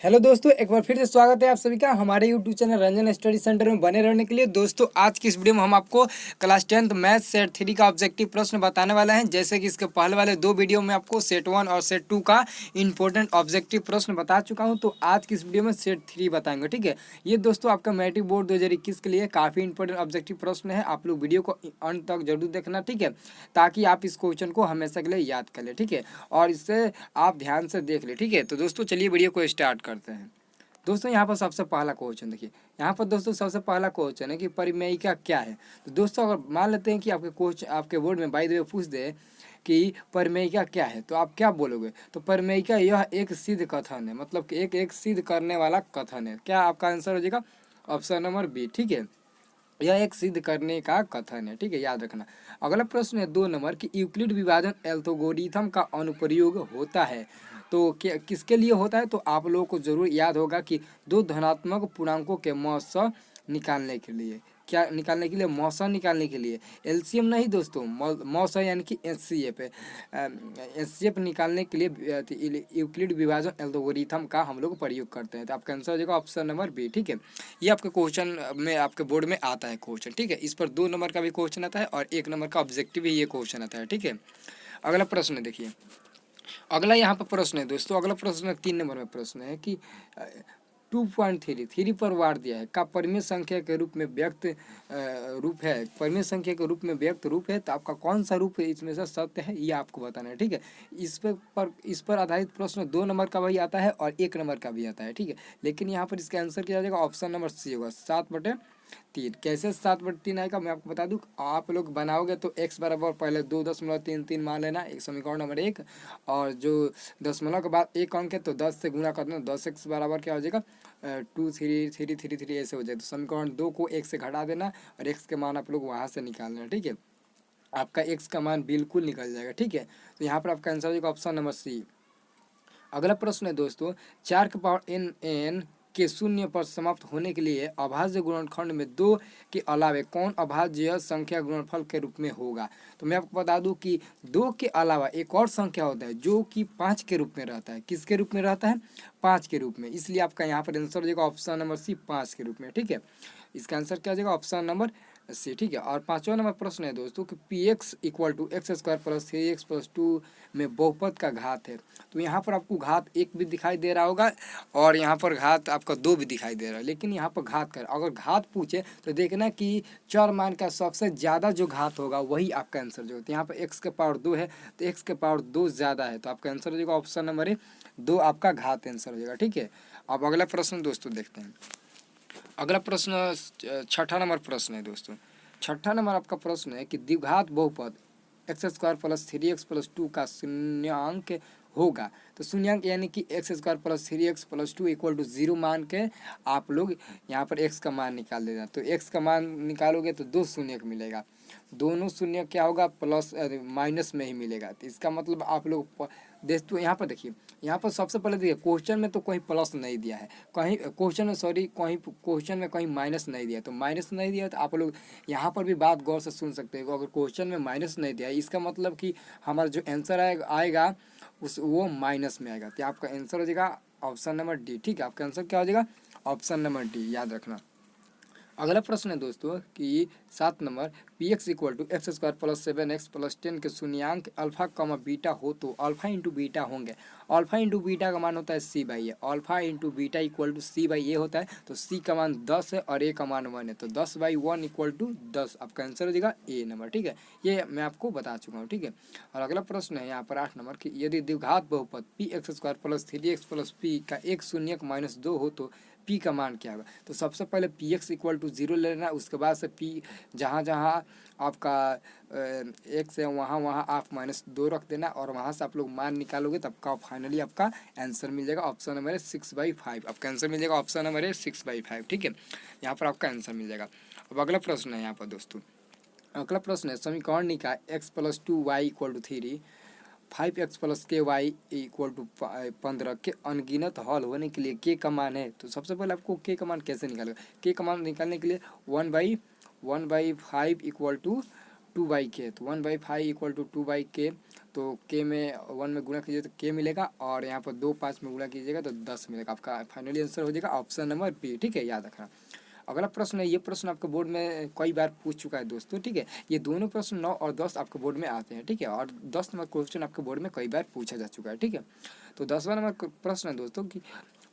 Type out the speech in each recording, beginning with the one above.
Hello दोस्तों, एक बार फिर से स्वागत है आप सभी का हमारे YouTube channel Ranjan study centre में बने रहने के लिए। दोस्तों, आज की इस वीडियो में हम आपको क्लास 10th मैथ सेट 3 का ऑब्जेक्टिव प्रश्न बताने वाले हैं। जैसे कि इसके पहले वाले दो वीडियो में आपको सेट 1 और सेट 2 का इंपॉर्टेंट ऑब्जेक्टिव प्रश्न बता चुका हूं, तो आज की इस वीडियो में सेट 3 बताएंगे। ठीक है, ये दोस्तों आपका मैट्रिक बोर्ड 2021 के लिए काफ़ी इंपॉर्टेंट ऑब्जेक्टिव प्रश्न है। आप लोग वीडियो को अंत तक जरूर देखना, ठीक है, ताकि आप इस क्वेश्चन को हमेशा के लिए याद कर ले। ठीक है, और इससे आप ध्यान से देख ले। ठीक है, तो दोस्तों चलिए वीडियो को स्टार्ट करते हैं। दोस्तों, यहाँ पर सबसे पहला क्वेश्चन देखिए। यहाँ पर दोस्तों सबसे पहला क्वेश्चन है कि परिमेयिका क्या है। तो दोस्तों, अगर मान लेते हैं कि आपके क्वेश्चन आपके बोर्ड में बाय द वे पूछ दे कि परिमेयिका क्या है, तो आप क्या बोलोगे? तो परिमेयिका यह एक सिद्ध कथन है, मतलब कि एक सिद्ध करने वाला कथन है। क्या आपका आंसर हो जाएगा? Option number B. ठीक है, यह एक सिद्ध करने का कथन है। ठीक है, याद रखना। अगला प्रश्न है 2 नंबर की यूक्लिड विभाजन एल्गोरिथम का अनुप्रयोग होता है। तो क्या किसके लिए होता है? तो आप लोगों को जरूर याद होगा कि दो धनात्मक पूर्णांकों के मौसा निकालने के लिए। क्या निकालने के लिए? मौसा निकालने के लिए। एलसीएम नहीं दोस्तों, मौसा यानी कि एचसीएफ है। एचसीएफ निकालने के लिए यूक्लिड विभाजन एल्गोरिथम का हम लोग प्रयोग करते हैं। तो आपका आंसर हो जाएगा ऑप्शन नंबर बी। ठीक है, ये आपके क्वेश्चन में आपके बोर्ड में आता है क्वेश्चन। ठीक है, इस पर 2 नंबर का भी क्वेश्चन आता है और 1 नंबर का ऑब्जेक्टिव भी ये क्वेश्चन आता है। ठीक है, अगला प्रश्न देखिए। अगला यहाँ पर प्रश्न है दोस्तों, अगला प्रश्न 3 नंबर में प्रश्न है कि 2.3 पर वार दिया है का परिमेय संख्या के रूप में व्यक्त रूप है। परिमेय संख्या के रूप में व्यक्त रूप है, तो आपका कौन सा रूप है इसमें से सत्य है, ये आपको बताना है। ठीक है, इस पर आधारित प्रश्न 2 नंबर का भी आता है और 1 नंबर का भी आता है। ठीक है, लेकिन यहाँ पर इसका आंसर किया जाएगा ऑप्शन नंबर सी होगा, 7/3। कैसे 7/3 आएगा मैं आपको बता दूं। आप लोग बनाओगे तो x बराबर पहले 2.33 मान लेना, एक समीकरण नंबर 1, और जो दशमलव के बाद एक अंक है तो 10 से गुणा कर देना। 10x बराबर क्या हो जाएगा? 2 3 3 3 ऐसे हो जाए। तो समीकरण 2 को 1 से घटा देना और x के मान आप लोग वहाँ से निकालना। ठीक है, आपका x का मान बिल्कुल निकल जाएगा। ठीक है, तो यहाँ पर आपका आंसर हो जाएगा ऑप्शन नंबर सी। अगला प्रश्न है दोस्तों, 4 के पावर n के शून्य पर समाप्त होने के लिए अभाज्य गुणनखंड में 2 के अलावे कौन अभाज्य संख्या गुणनफल के रूप में होगा। तो मैं आपको बता दूं कि 2 के अलावा एक और संख्या होता है जो कि 5 के रूप में रहता है। किसके रूप में रहता है? 5 के रूप में। इसलिए आपका यहाँ पर आंसर हो जाएगा ऑप्शन नंबर सी, 5 के रूप में। ठीक है, इसका आंसर क्या हो जाएगा? Option number C. ठीक है, और 5वां नंबर प्रश्न है दोस्तों कि P X equal to X square plus 3x plus 2 में बहुपद का घात है। तो यहाँ पर आपको घात 1 भी दिखाई दे रहा होगा और यहाँ पर घात आपका 2 भी दिखाई दे रहा है, लेकिन यहाँ पर घात कर अगर घात पूछे तो देखना कि चर मान का सबसे ज़्यादा जो घात होगा वही आपका आंसर जो होता है। यहाँ पर x के पावर 2 है तो x के पावर 2 ज़्यादा है, तो आपका आंसर हो जाएगा ऑप्शन नंबर ए, 2 आपका घात आंसर हो जाएगा। ठीक है, अब अगला प्रश्न दोस्तों देखते हैं। अगला प्रश्न 6ठा नंबर प्रश्न है दोस्तों। 6ठा नंबर आपका प्रश्न है कि द्विघात बहुपद x square plus 3x plus 2 का शून्यांक होगा। तो शून्यांक यानी कि X square plus 3x plus 2 equal to 0 मान के आप लोग यहाँ पर x का मान निकाल देना। तो x का मान निकालोगे तो 2 शून्य मिलेगा। दोनों शून्य क्या होगा? प्लस माइनस में ही मिलेगा। तो इसका मतलब आप लोग तो यहाँ पर देखिए, यहाँ पर सबसे पहले देखिए क्वेश्चन में तो कहीं प्लस नहीं दिया है, कहीं क्वेश्चन में कहीं क्वेश्चन में कहीं माइनस नहीं दिया। तो माइनस नहीं दिया तो आप लोग यहाँ पर भी बात गौर से सुन सकते हो। अगर क्वेश्चन में माइनस नहीं दिया इसका मतलब कि हमारा जो आंसर आएगा वो माइनस में आएगा। तो आपका आंसर हो जाएगा ऑप्शन नंबर डी। ठीक है, आपका आंसर क्या हो जाएगा? ऑप्शन नंबर डी, याद रखना। अगला प्रश्न है दोस्तों कि 7 नंबर P X equal to X square plus 7x plus 10 के शून्यांक अल्फा कमा बीटा हो तो अल्फा इंटू बीटा होंगे। अल्फा इंटू बीटा का मान होता है c/a। Alpha into beta equal to c/a होता है। तो c का मान 10 है और a का मान 1 है, तो 10/1 इक्वल टू 10। आपका आंसर हो जाएगा ए नंबर। ठीक है, ये मैं आपको बता चुका हूँ। ठीक है, और अगला प्रश्न है यहाँ पर 8 नंबर की यदि द्विघात बहुपद P x square plus 3x plus P का एक शून्यक माइनस 2 हो तो पी का मान क्या होगा। तो सबसे पहले पी एक्स इक्वल टू 0 ले लेना, उसके बाद से पी जहाँ जहाँ आपका एक्स है वहाँ आप -2 रख देना और वहाँ से आप लोग मान निकालोगे तब का फाइनली आपका आंसर मिल जाएगा ऑप्शन नंबर 6/5। आपका आंसर मिल जाएगा ऑप्शन नंबर 6/5। ठीक है, यहाँ पर आपका आंसर मिल जाएगा। अब अगला प्रश्न है यहाँ पर दोस्तों, अगला प्रश्न है समीकरण निकाय x plus 2y equal to 3 5x plus K Y equal to 15 के अनगिनत हल होने के लिए के का मान है। तो सबसे पहले आपको के का मान कैसे निकालेगा? के का मान निकालने के लिए 1/5 इक्वल टू 2/k, तो 1/5 इक्वल टू 2/k, तो k में 1 में गुणा कीजिए तो k मिलेगा, और यहाँ पर 2 5 में गुणा कीजिएगा तो 10 मिलेगा। आपका फाइनली आंसर हो जाएगा ऑप्शन नंबर बी, ठीक है, याद रखना। अगला प्रश्न है, ये प्रश्न आपके बोर्ड में कई बार पूछ चुका है दोस्तों, ठीक है। ये दोनों प्रश्न 9 और 10 आपके बोर्ड में आते हैं, ठीक है, और 10 नंबर क्वेश्चन आपके बोर्ड में कई बार पूछा जा चुका है, ठीक है। तो 10वां नंबर प्रश्न है दोस्तों कि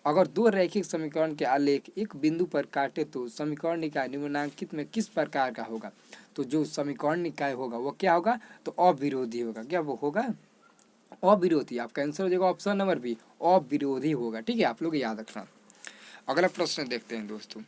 अगर दो रैखिक समीकरण के आलेख एक बिंदु पर काटे तो समीकरण निकाय निम्नलिखित में किस प्रकार का होगा। तो जो समीकरण निकाय होगा वो क्या होगा, तो अविरोधी होगा। क्या वो होगा, अविरोधी। आपका आंसर हो जाएगा ऑप्शन नंबर बी, अविरोधी होगा, ठीक है, आप लोग याद रखना। अगला प्रश्न देखते हैं दोस्तों।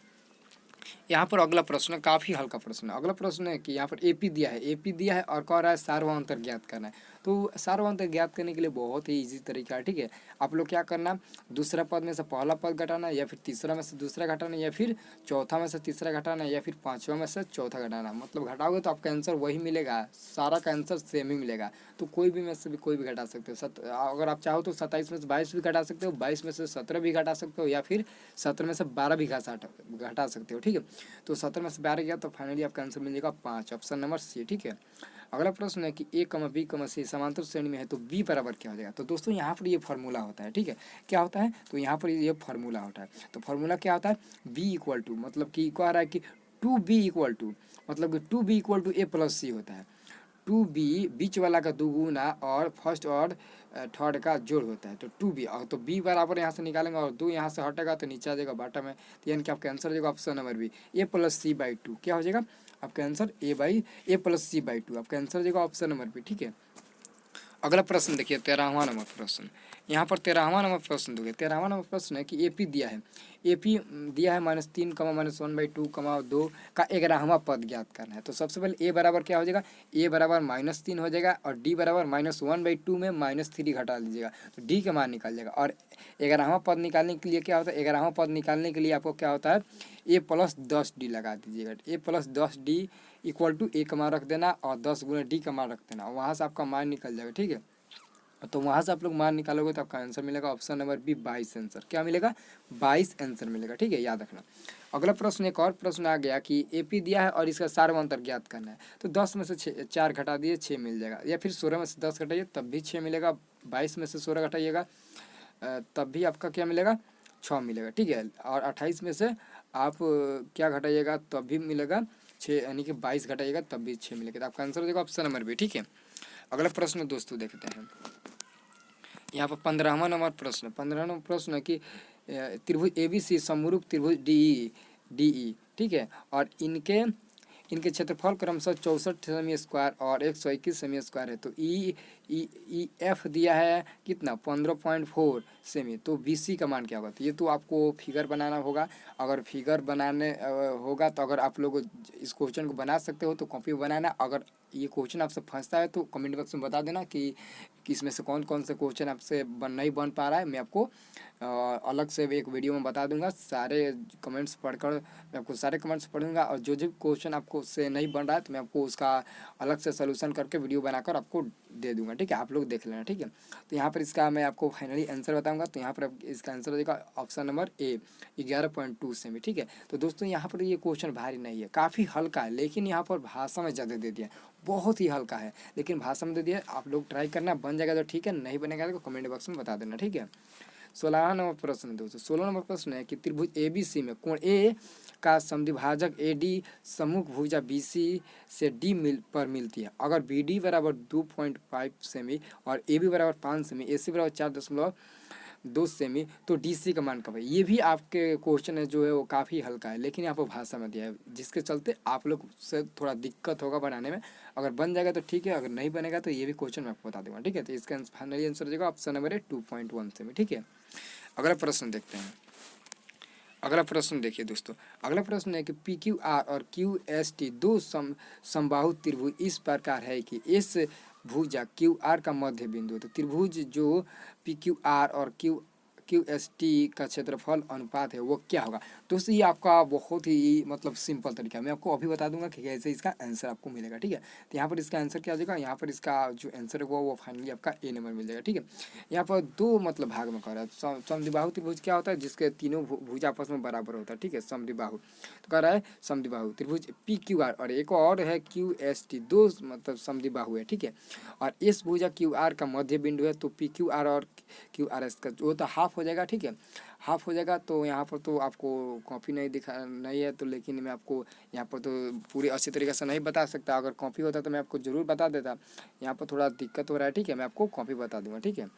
यहाँ पर अगला प्रश्न काफ़ी हल्का प्रश्न है। अगला प्रश्न है कि यहाँ पर एपी दिया है, एपी दिया है और कह रहा है सार्वअंतर ज्ञात करना है। तो सार्वअंतर ज्ञात करने के लिए बहुत ही इजी तरीका है, ठीक है। आप लोग क्या करना, दूसरा पद में से पहला पद घटाना, या फिर तीसरा में से दूसरा घटाना, या फिर चौथा में से तीसरा घटाना, या फिर पाँचवा में से चौथा घटाना। मतलब घटाओगे तो आपका आंसर वही मिलेगा, सारा का आंसर सेम ही मिलेगा। तो कोई भी में से भी कोई भी घटा सकते हो। अगर आप चाहो तो 27 में से 22 भी घटा सकते हो, 22 में से 17 भी घटा सकते हो, या फिर 17 में से 12 भी घटा सकते हो, ठीक है। तो 17 में से 12 गया तो फाइनली आपका आंसर मिल जाएगा 5, ऑप्शन नंबर सी, ठीक है। अगला प्रश्न है कि ए कमा बी कमा सी समांतर श्रेणी में है तो बी बराबर क्या हो जाएगा। तो दोस्तों यहाँ पर ये फार्मूला होता है, ठीक है। क्या होता है, तो यहाँ पर ये फार्मूला होता है। तो फार्मूला क्या होता है, बी इक्वल टू, मतलब कि कह रहा है कि 2b इक्वल टू, मतलब कि 2b equal to a plus c होता है। 2b बीच वाला का दुगुना और फर्स्ट और थर्ड का जोड़ होता है। तो 2b, और तो b बराबर यहाँ से निकालेंगे और 2 यहाँ से हटेगा तो नीचे आ जाएगा बाटा में। तो यानी कि आपका आंसर हो जाएगा option number B, a plus C by 2। क्या हो जाएगा आपका answer, a plus C by 2, आपका आंसर हो जाएगा ऑप्शन नंबर बी, ठीक है। अगला प्रश्न देखिए 13वां नंबर प्रश्न। यहाँ पर 13वां नंबर प्रश्न दोगे। 13वां नंबर प्रश्न है कि एपी दिया है, एपी दिया है -3, -1/2, 2 का 11वां पद ज्ञात करना है। तो सबसे पहले ए बराबर क्या हो जाएगा, ए बराबर -3 हो जाएगा, और डी बराबर -1/2 में -3 घटा लीजिएगा तो डी का मान निकल जाएगा। और 11वां पद निकालने के लिए क्या होता है, 11वां पद निकालने के लिए आपको क्या होता है, ए प्लस 10d लगा दीजिएगा। ए प्लस 10d इक्वल टू ए का मान रख देना और 10 गुना डी का मान रख देना, वहाँ से आपका मान निकल जाएगा, ठीक है। तो वहाँ से आप लोग मान निकालोगे तो आपका आंसर मिलेगा ऑप्शन नंबर बी 22 आंसर। क्या मिलेगा, 22 आंसर मिलेगा, ठीक है, याद रखना। अगला प्रश्न, एक और प्रश्न आ गया कि एपी दिया है और इसका सार्वअंतर ज्ञात करना है। तो 10 में से 4 घटा दिए 6 मिल जाएगा, या फिर 16 में से 10 घटाइए तब भी 6 मिलेगा, 22 में से 16 घटाइएगा तब भी आपका क्या मिलेगा, 6 मिलेगा, ठीक है। और 28 में से आप क्या घटाइएगा तब भी मिलेगा 6, यानी कि 22 घटाइएगा तब भी 6 मिलेगा। तो आपका आंसर हो जाएगा ऑप्शन नंबर बी, ठीक है। अगला प्रश्न दोस्तों देखते हैं। यहाँ पर 15वां नंबर प्रश्न, 15वां नंबर प्रश्न है कि त्रिभुज ABC समरूप त्रिभुज DE, ठीक है, और इनके क्षेत्रफल क्रमशः 64 सेमी स्क्वायर और 121 सेमी स्क्वायर है। तो ई एफ दिया है कितना, 15.4 सेमी। तो BC का मान क्या होगा, तो ये तो आपको फिगर बनाना होगा। अगर फिगर बनाने होगा तो अगर आप लोग इस क्वेश्चन को बना सकते हो तो कॉपी बनाना। अगर ये क्वेश्चन आपसे फंसता है तो कमेंट बॉक्स में बता देना कि इसमें से कौन कौन से क्वेश्चन आपसे नहीं बन पा रहा है। मैं आपको अलग से एक वीडियो में बता दूंगा। सारे कमेंट्स पढ़कर मैं आपको सारे कमेंट्स पढ़ूंगा, और जो क्वेश्चन आपको से नहीं बन रहा है तो मैं आपको उसका अलग से सलूशन करके वीडियो बनाकर आपको दे दूंगा, ठीक है, आप लोग देख लेना, ठीक है। तो यहाँ पर इसका मैं आपको फाइनली आंसर बताऊंगा। तो यहाँ पर इसका आंसर हो जाएगा ऑप्शन नंबर ए, 11.2 सेमी, ठीक है। तो दोस्तों यहाँ पर ये क्वेश्चन भारी नहीं है, काफ़ी हल्का है, लेकिन यहाँ पर भाषा में ज़्यादा दे दिया, बहुत ही हल्का है लेकिन भाषा में दे दिया। आप लोग ट्राई करना, बन जाएगा तो ठीक है, नहीं बनेगा तो कमेंट बॉक्स में बता देना, ठीक है। 16वां नंबर प्रश्न दोस्तों, 16 नंबर प्रश्न है कि त्रिभुज ABC में कोण ए का समद्विभाजक AD सम्मुख भुजा BC से D पर मिलती है। अगर BD बराबर 2.5 सेमी और AB बराबर 5 सेमी, AC बराबर 4.2 सेमी, तो DC का मान कब है। ये भी आपके क्वेश्चन है जो है वो काफ़ी हल्का है, लेकिन यहाँ पर भाषा में दिया है, जिसके चलते आप लोग से थोड़ा दिक्कत होगा बनाने में। अगर बन जाएगा तो ठीक है, अगर नहीं बनेगा तो ये भी क्वेश्चन मैं आपको बता दूंगा, ठीक है। तो इसका फाइनली आंसर हो जाएगा ऑप्शन नंबर 2.1 सेमी, ठीक है। अगला प्रश्न देखते हैं। अगला प्रश्न देखिए दोस्तों, अगला प्रश्न है कि PQR और QST दो समबाहु त्रिभुज इस प्रकार है कि इस भुजा QR का मध्य बिंदु। तो त्रिभुज जो PQR और क्यू एस टी का क्षेत्रफल अनुपात है वो क्या होगा। दोस्तों ये आपका बहुत ही मतलब सिंपल तरीका है, मैं आपको अभी बता दूंगा कि कैसे इसका आंसर आपको मिलेगा, ठीक है। तो यहाँ पर इसका आंसर क्या हो जाएगा, यहाँ पर इसका जो आंसर होगा वो फाइनली आपका ए नंबर मिल जाएगा, ठीक है। यहाँ पर दो मतलब भाग में कर रहा है। समद्विबाहु त्रिभुज क्या होता है, जिसके तीनों भुज आपस में बराबर होता है, ठीक है, समद्विबाहु। तो कह रहा है समद्विबाहु त्रिभुज पी क्यू आर और एक और है क्यू एस टी, दो मतलब समद्विबाहु है, ठीक है। और इस भुजा क्यू आर का मध्य बिंदु है, तो पी क्यू आर और क्यू आर एस का वो तो हाफ हो जाएगा, ठीक है, हाफ हो जाएगा। तो यहाँ पर तो आपको कॉपी नहीं दिखा नहीं है, तो लेकिन मैं आपको यहाँ पर तो पूरी अच्छी तरीके से नहीं बता सकता। अगर कॉपी होता तो मैं आपको ज़रूर बता देता, यहाँ पर थोड़ा दिक्कत हो रहा है, ठीक है, मैं आपको कॉपी बता दूंगा, ठीक है।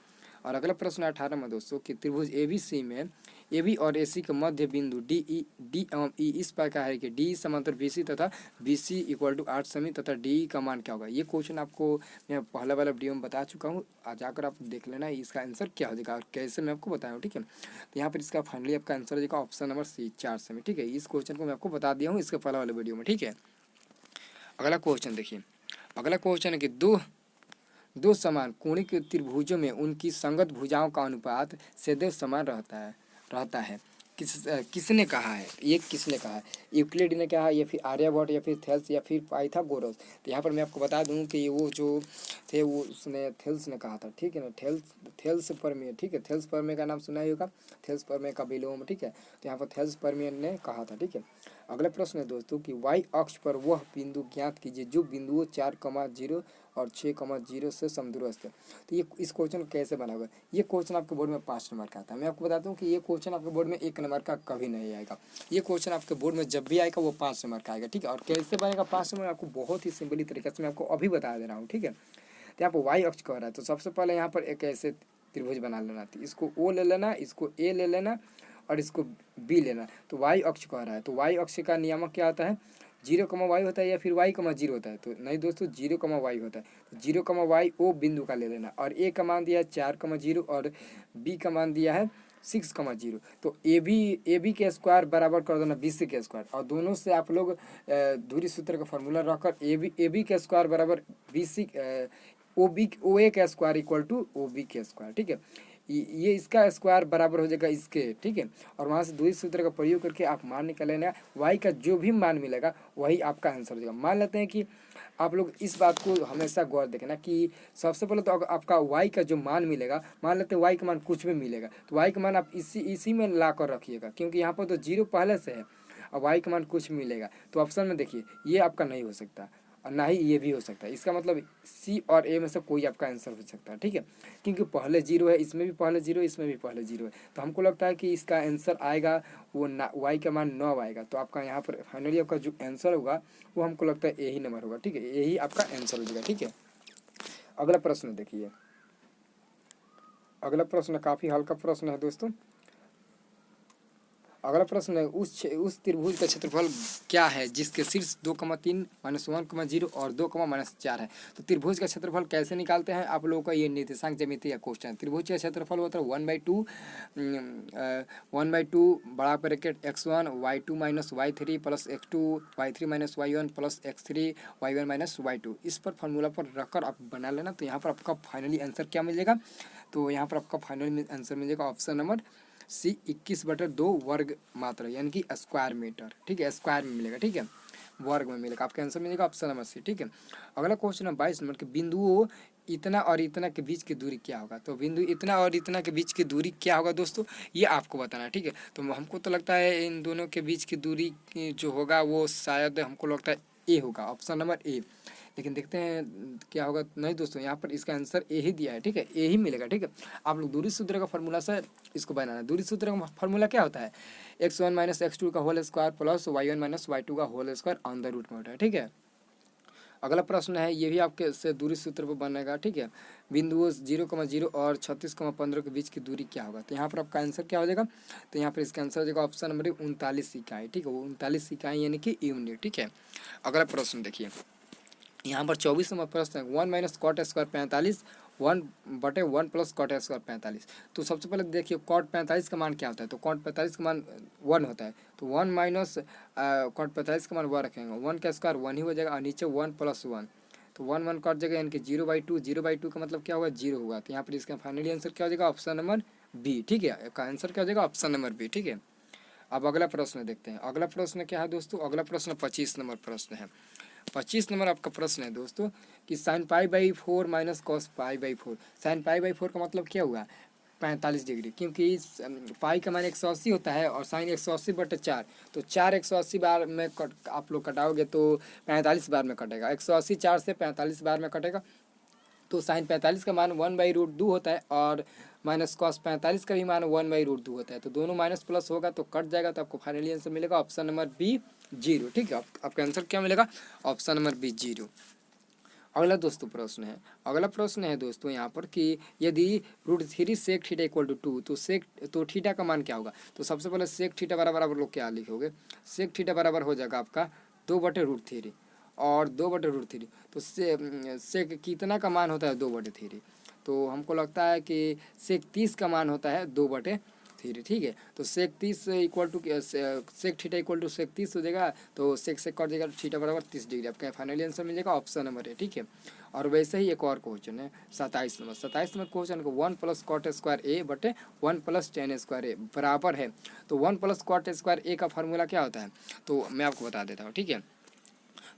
और अगला प्रश्न 18 में दोस्तों कि त्रिभुज ए बी सी में ए बी और ए सी के मध्य बिंदु डी एवं ई इस प्रकार है कि डी समांतर बी सी तथा बी सी इक्वल टू 8 सेमी तथा डी का मान क्या होगा। ये क्वेश्चन आपको मैं पहला वाला वीडियो में बता चुका हूँ, जाकर आप देख लेना इसका आंसर क्या हो जाएगा और कैसे मैं आपको बताया हूँ, ठीक है। तो यहाँ पर इसका फाइनली आपका आंसर हो जाएगा ऑप्शन नंबर सी 4 सेमी, ठीक है। इस क्वेश्चन को मैं आपको बता दिया हूँ इसके पहला वाले वीडियो में, ठीक है। अगला क्वेश्चन देखिए, अगला क्वेश्चन है कि दो समान कोणिक त्रिभुजों में उनकी संगत भुजाओं का अनुपात सदैव समान रहता है। किसने कहा है, ये किसने कहा है, यूक्लिड ने कहा या फिर आर्यभट्ट या फिर थेल्स या फिर पाइथागोरस। तो यहाँ पर मैं आपको बता दूं कि वो जो थे वो उसने थेल्स ने कहा था, ठीक है ना, थेल्स परमेय, ठीक है, थेल्स परमेय का नाम सुना ही होगा, थेल्स परमेय का विलोम, ठीक है। तो यहाँ पर थेल्स परमेय ने कहा था, ठीक है। अगला प्रश्न है दोस्तों कि वाई अक्ष पर वह बिंदु ज्ञात कीजिए जो बिंदुओं 4,0 और 6,0 से समदूरस्थ है। तो ये इस क्वेश्चन को कैसे बना होगा, ये क्वेश्चन आपके बोर्ड में 5 नंबर का आता है। मैं आपको बताता हूँ कि ये क्वेश्चन आपके बोर्ड में 1 नंबर का कभी नहीं आएगा। ये क्वेश्चन आपके बोर्ड में जब भी आएगा वो 5 नंबर का आएगा, ठीक है। और कैसे बनेगा 5 नंबर, आपको बहुत ही सिंपली तरीके से मैं आपको अभी बता दे रहा हूँ, ठीक है। तो यहाँ पर वाई अक्ष कह रहा है, तो सबसे पहले यहाँ पर एक ऐसे त्रिभुज बना लेना थी, इसको ओ ले लेना, इसको ए ले लेना और इसको बी लेना। तो वाई अक्ष कह रहा है, तो वाई अक्ष का नियामक क्या होता है, 0,y होता है या फिर y,0 होता है। तो नहीं दोस्तों 0,y होता है, तो 0,y ओ बिंदु का ले लेना। और ए का मान दिया है 4,0 और बी का मान दिया है 6,0। तो ए बी के स्क्वायर बराबर कर देना BC के स्क्वायर, और दोनों से आप लोग दूरी सूत्र का फॉर्मूला रखकर ए बी के स्क्वायर बराबर BC ओ ए का square equal to O B के स्क्वायर, ठीक है। ये इसका स्क्वायर बराबर हो जाएगा इसके, ठीक है। और वहाँ से दूरी सूत्र का प्रयोग करके आप मान निकाल लेना, वाई का जो भी मान मिलेगा वही आपका आंसर हो जाएगा। मान लेते हैं कि आप लोग इस बात को हमेशा गौर देखना कि सबसे पहले तो आपका वाई का जो मान मिलेगा, मान लेते हैं वाई का मान कुछ भी मिलेगा, तो वाई का मान आप इसी में ला कर रखिएगा, क्योंकि यहाँ पर तो 0 पहले से है और वाई का मान कुछ मिलेगा। तो ऑप्शन में देखिए ये आपका नहीं हो सकता और ना ही ये भी हो सकता है। इसका मतलब सी और ए में से कोई आपका आंसर हो सकता है, ठीक है, क्योंकि पहले 0 है, इसमें भी पहले 0 है, इसमें भी पहले 0 है। तो हमको लगता है कि इसका आंसर आएगा वो ना, वाई का मान 9 आएगा। तो आपका यहाँ पर फाइनली आपका जो आंसर होगा वो हमको लगता है यही नंबर होगा, ठीक है, यही आपका आंसर हो जाएगा, ठीक है। अगला प्रश्न देखिए, अगला प्रश्न काफ़ी हल्का प्रश्न है दोस्तों। अगला प्रश्न है उस त्रिभुज का क्षेत्रफल क्या है जिसके शीर्ष 2,3 -1,0 और 2,-4 है। तो त्रिभुज का क्षेत्रफल कैसे निकालते हैं आप लोगों का, ये निर्देशांक ज्यामिति का क्वेश्चन है। त्रिभुज का क्षेत्रफल होता है 1/2 बड़ा bracket x1 y2 - y3 plus x2 y3 - y1 plus x3 y1 - y2। इस पर फॉर्मूला पर रखकर आप बना लेना। तो यहाँ पर आपका फाइनली आंसर क्या मिल जाएगा, तो यहाँ पर आपका फाइनल आंसर मिल जाएगा ऑप्शन नंबर सी 21/2 वर्ग मात्रा, यानी कि स्क्वायर मीटर, ठीक है, स्क्वायर में मिलेगा, ठीक है, वर्ग में मिलेगा। आपका आंसर मिलेगा ऑप्शन नंबर सी, ठीक है। अगला क्वेश्चन है 22 नंबर के बिंदुओं इतना और इतना के बीच की दूरी क्या होगा। तो बिंदु इतना और इतना के बीच की दूरी क्या होगा दोस्तों, ये आपको बताना है, ठीक है। तो हमको तो लगता है इन दोनों के बीच की दूरी जो होगा वो शायद हमको लगता है ए होगा, ऑप्शन नंबर ए। लेकिन देखते हैं क्या होगा। नहीं दोस्तों यहाँ पर इसका आंसर ए ही दिया है, ठीक है, ए ही मिलेगा, ठीक है। आप लोग दूरी सूत्र का फॉर्मूला से इसको बनाना। दूरी सूत्र का फॉर्मूला क्या होता है, x1 - x2 का whole square plus y1 - y2 का whole square on the root में होता है, ठीक है। अगला प्रश्न है, ये भी आपके से दूरी सूत्र पर बनेगा, ठीक है। बिंदुओं 0,0 और 36,15 के बीच की दूरी क्या होगा। तो यहाँ पर आपका आंसर क्या हो जाएगा, तो यहाँ पर इसका आंसर हो जाएगा ऑप्शन नंबर 39 इकाई, ठीक है, वो 39 इकाई यानी कि यूनिट, ठीक है। अगला प्रश्न देखिए, यहाँ पर 24 नंबर प्रश्न है 1 - cot square 45 1/1 plus cot square 45। तो सबसे पहले देखिए कॉट 45 का मान क्या होता है, तो कॉट 45 का मान 1 होता है। तो 1 माइनस कॉट 45 का मान 1 रखेंगे, 1 का स्क्वायर 1 ही हो जाएगा और नीचे 1 + 1, तो 1 1 कट जाएगा, यानी कि 0/2 0/2 का मतलब क्या होगा 0 होगा। तो यहाँ पर इसका फाइनली आंसर क्या हो जाएगा ऑप्शन नंबर बी, ठीक है। इसका आंसर क्या हो जाएगा? ऑप्शन नंबर बी, ठीक है। अब अगला प्रश्न देखते हैं। अगला प्रश्न क्या है दोस्तों? अगला प्रश्न 25 नंबर प्रश्न है। 25 नंबर आपका प्रश्न है दोस्तों कि sine pi by 4 minus cos pi by 4। Sine pi by 4 का मतलब क्या हुआ? 45 डिग्री, क्योंकि पाई का मान 180 होता है और साइन 180/4, तो 4 180 बार में आप लोग कटाओगे तो 45 बार में कटेगा। 180 4 से 45 बार में कटेगा, तो साइन 45 का मान 1/√2 होता है और माइनस कॉस 45 का भी मान 1/√2 होता है। तो दोनों माइनस प्लस होगा तो कट जाएगा, तो आपको फाइनली आंसर मिलेगा ऑप्शन नंबर बी 0, ठीक है। आपका आंसर क्या मिलेगा? Option number B 0। अगला दोस्तों प्रश्न है। अगला प्रश्न है दोस्तों यहाँ पर कि यदि √3 सेक थीटा इक्वल टू 2, तो थीटा का मान क्या होगा? तो सबसे पहले सेक थीटा बराबर आप लोग क्या लिखोगे? सेक थीटा बराबर हो जाएगा आपका 2/√3 और 2/√3, तो सेक कितना का मान होता है? 2/3। तो हमको लगता है कि सेक 30 का मान होता है 2/3, ठीक है। तो sec 30 equal to sec theta equal to sec 30 हो जाएगा, तो सेक से कट जाएगा, थीटा बराबर 30 डिग्री। आपका फाइनली आंसर मिल जाएगा ऑप्शन नंबर है, ठीक है। और वैसे ही एक और क्वेश्चन है 27 नंबर। 27 नंबर क्वेश्चन को 1 प्लस कॉट स्क्वायर ए बटे 1 प्लस टेन स्क्वायर ए बराबर है। तो 1 प्लस कॉट स्क्वायर ए का फार्मूला क्या होता है? तो मैं आपको बता देता हूँ, ठीक है।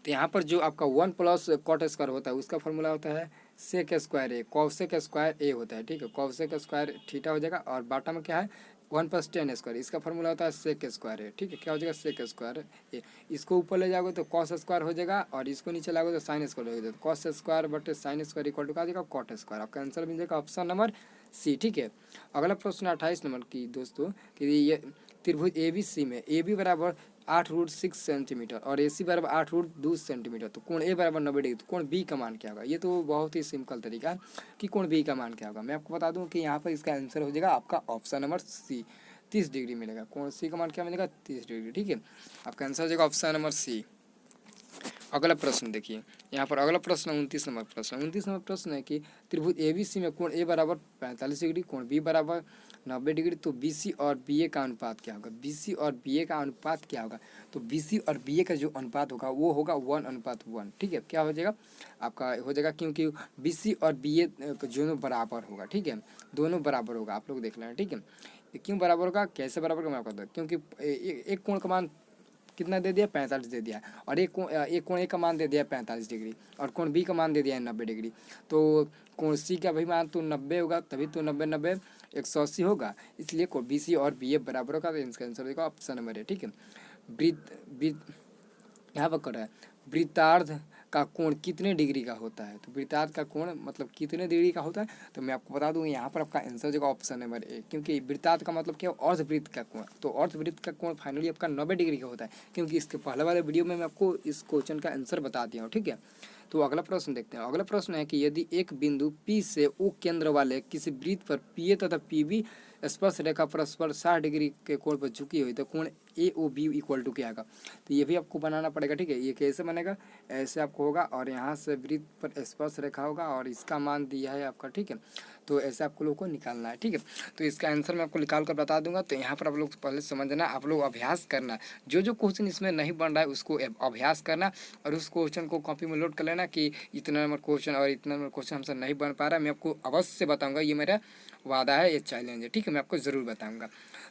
तो यहाँ पर जो आपका 1 प्लस कॉट स्क्वायर होता है उसका फॉर्मूला होता है सेक स्क्वायर ए, कॉसेक स्क्वायर ए होता है, ठीक है। कॉसेक स्क्वायर थीटा हो जाएगा और बाटा में क्या है 1 प्लस टेन स्क्वायर, इसका फॉर्मूला होता है सेक स्क्वायर ए, ठीक है। क्या हो जाएगा? सेक स्क्वायर ए। इसको ऊपर ले जाओगे तो कॉस स्क्वायर हो जाएगा और इसको नीचे लाओगे तो साइन स्क्वायर हो जाएगा। तो कॉस स्क्वायर बटे साइन स्क्वायर इक्वल टू क्या हो जाएगा? Cot square. आपका आंसर मिल जाएगा ऑप्शन नंबर सी, ठीक है। अगला प्रश्न 28 नंबर की दोस्तों कि ये त्रिभुज ए बी सी में ए बी बराबर 8√6 सेंटीमीटर और ए सी बराबर 8√2 सेंटीमीटर, तो कोण ए बराबर 90 डिग्री, तो कोण बी का मान क्या होगा? ये तो बहुत ही सिंपल तरीका है कि कोण बी का मान क्या होगा। मैं आपको बता दूं कि यहाँ पर इसका आंसर हो जाएगा आपका ऑप्शन नंबर सी, 30 डिग्री मिलेगा। कोण सी का मान क्या मिलेगा? 30 डिग्री, ठीक है। आपका आंसर हो जाएगा ऑप्शन नंबर सी। अगला प्रश्न देखिए यहाँ पर। अगला प्रश्न 29 नंबर प्रश्न। 29 नंबर प्रश्न है कि त्रिभुज ए बी सी में कोण ए बराबर 45 डिग्री, कोण बी बराबर 90 डिग्री, तो बी सी और बी ए का अनुपात क्या होगा? बी सी और बी ए का अनुपात क्या होगा? तो बी सी और बी ए का जो अनुपात होगा वो होगा 1:1, ठीक है। क्या हो जाएगा? आपका हो जाएगा क्योंकि बी सी और बी ए दोनों बराबर होगा, ठीक है। दोनों बराबर होगा, आप लोग देख लेना, ठीक है। क्यों बराबर होगा, कैसे बराबर होगा मैं आपको बताऊँ। क्योंकि एक कोण का मान कितना दे दिया? 45 दे दिया, और एक कोण ए का मान दे दिया 45 डिग्री और कोण बी का मान दे दिया है 90 डिग्री। तो कोण सी का भी मान तो 90 होगा, तभी तो 90 90 180 होगा, इसलिए कोण बी सी और बी ए बराबर होगा। तो इसका आंसर देगा ऑप्शन नंबर है, ठीक है। वृत्त यहाँ पर कर रहा है वृत्तार्ध का कोण कितने डिग्री का होता है? तो वृत्तार्ध का कोण मतलब कितने डिग्री का होता है? तो मैं आपको बता दूं यहाँ पर आपका आंसर जो ऑप्शन नंबर ए, क्योंकि वृत्तार्ध का मतलब क्या है? अर्धवृत्त का कोण। तो अर्धवृत्त का कोण फाइनली आपका 90 डिग्री का होता है, क्योंकि इसके पहले वाले वीडियो में मैं आपको इस क्वेश्चन का आंसर बता दिया हूँ, ठीक है। तो अगला प्रश्न देखते हैं। अगला प्रश्न है कि यदि एक बिंदु P से O केंद्र वाले किसी वृत्त पर PA तथा PB स्पर्श रेखा परस्पर 60 डिग्री के कोण पर झुकी हुई, तो कोण AOB इक्वल टू क्या आएगा? तो ये भी आपको बनाना पड़ेगा, ठीक है। ये कैसे बनेगा? ऐसे आपको होगा और यहाँ से वृत्त पर स्पर्श रेखा होगा और इसका मान दिया है आपका, ठीक है। तो ऐसे आपको लोगों को निकालना है, ठीक है। तो इसका आंसर मैं आपको निकाल कर बता दूंगा। तो यहाँ पर आप लोग पहले समझना, आप लोग अभ्यास करना, जो क्वेश्चन इसमें नहीं बन रहा है उसको अभ्यास करना और उस क्वेश्चन को कॉपी में लोड कर लेना कि इतना नंबर क्वेश्चन और इतना नंबर क्वेश्चन हमसे नहीं बन पा रहा है। मैं आपको अवश्य बताऊँगा, ये मेरा वादा है, ये चैलेंज है, ठीक है। मैं आपको ज़रूर बताऊँगा।